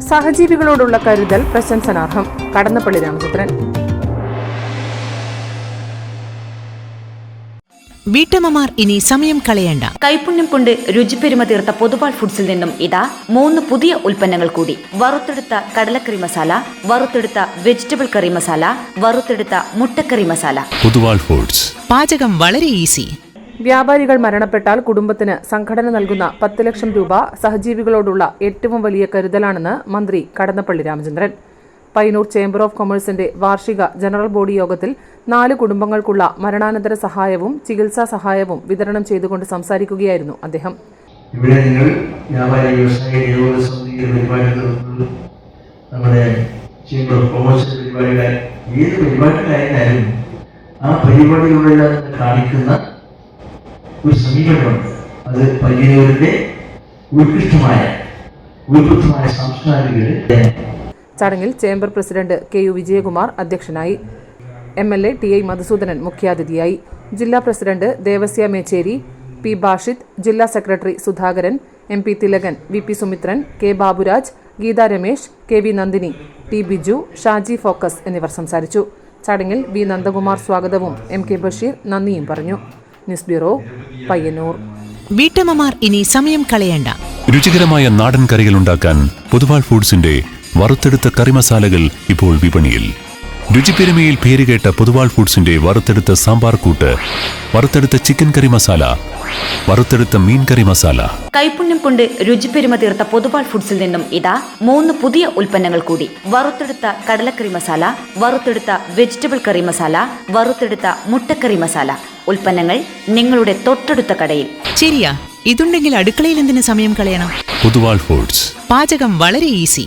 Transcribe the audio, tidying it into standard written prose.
സഹജീവികളോടുള്ള കരുതൽ പ്രശംസനാർഹം. കടന്നപ്പള്ളി രാമചന്ദ്രൻ. വീട്ടമ്മമാർ ഇനി സമയം കളയണ്ട. കൈപുണ്യം കൊണ്ട് രുചിപ്പെരുമ തീർത്ത പൊതുവാൾ ഫുഡ്സിൽ നിന്നും ഇതാ 3 പുതിയ ഉൽപ്പന്നങ്ങൾ കൂടി. വറുത്തെടുത്ത കടലക്കറി മസാല, വറുത്തെടുത്ത വെജിറ്റബിൾ കറി മസാല, വറുത്തെടുത്ത മുട്ടക്കറി മസാല. പൊതുവാൾ ഫുഡ്സ്. പാചകം വളരെ ഈസി. വ്യാപാരികൾ മരണപ്പെട്ടാൽ കുടുംബത്തിന് സംഘടന നൽകുന്ന 10 ലക്ഷം രൂപ സഹജീവികളോടുള്ള ഏറ്റവും വലിയ കരുതലാണെന്ന് മന്ത്രി കടന്നപ്പള്ളി രാമചന്ദ്രൻ. പയ്യന്നൂർ ചേംബർ ഓഫ് കൊമേഴ്സിന്റെ വാർഷിക ജനറൽ ബോഡി യോഗത്തിൽ 4 കുടുംബങ്ങൾക്കുള്ള മരണാനന്തര സഹായവും ചികിത്സാ സഹായവും വിതരണം ചെയ്തുകൊണ്ട് സംസാരിക്കുകയായിരുന്നു അദ്ദേഹം. ഇവിടെ നിങ്ങൾ വ്യാപാരി വ്യവസായ നമ്മുടെ ചേംബർ ഓഫ് കൊമേഴ്സിന്റെ പരിപാടികളെ ഏത് പരിപാടികളായാലും ആ പരിപാടികളിൽ കാണിക്കുന്ന ഒരു സമീപനമുണ്ട്. അത് പയ്യന്നൂരിന്റെ ഉത്കൃഷ്ടമായ സാംസ്കാരിക. ചടങ്ങിൽ ചേംബർ പ്രസിഡന്റ് KU വിജയകുമാർ അധ്യക്ഷനായി. MLA TI മധുസൂദനൻ മുഖ്യാതിഥിയായി. ജില്ലാ പ്രസിഡന്റ് ദേവസ്യ മേച്ചേരി, P ബാഷിദ്, ജില്ലാ secretary Sudhakaran, MP Thilakan, VP Sumithran, K Baburaj, Geetha Ramesh, KV Nandini, T Biju, Shaji Focus എന്നിവർ സംസാരിച്ചു. ചടങ്ങിൽ V നന്ദകുമാർ സ്വാഗതവും MK ബഷീർ നന്ദിയും പറഞ്ഞു. News bureau, Payyanur. വീട്ടമ്മമാർ ഇനി സമയം കളയണ്ട. രുചികരമായ നാടൻ കറികൾ ഉണ്ടാക്കാൻ പൊതുവാൾ ഫുഡ്സിന്റെ വറുത്തെടുത്ത കറിമസാലകൾ ഇപ്പോൾ വിപണിയിൽ. രുചിപ്പെരുമയിൽ പേരുകേട്ട പൊതുവാൾ ഫുഡ്സിന്റെ വറുത്തെടുത്ത സാമ്പാർ കൂട്ട്, വറുത്തെടുത്ത ചിക്കൻ കറി മസാല, വറുത്തെടുത്ത മീൻ കറി മസാല. കൈപുണ്യം കൊണ്ട് രുചിപ്പെരുമ തീർത്ത പൊതുവാൾ ഫുഡ്സിൽ നിന്നും ഇതാ 3 പുതിയ ഉൽപ്പന്നങ്ങൾ കൂടി. വറുത്തെടുത്ത കടലക്കറി മസാല, വറുത്തെടുത്ത വെജിറ്റബിൾ കറി മസാല, വറുത്തെടുത്ത മുട്ടക്കറി മസാല. ഉൽപ്പന്നങ്ങൾ നിങ്ങളുടെ തൊട്ടടുത്ത കടയിൽ. ശരിയാ, ഇതുണ്ടെങ്കിൽ അടുക്കളയിൽ എന്തിനു സമയം കളയണം? പൊതുവാൾ ഫുഡ്സ്. പാചകം വളരെ ഈസി.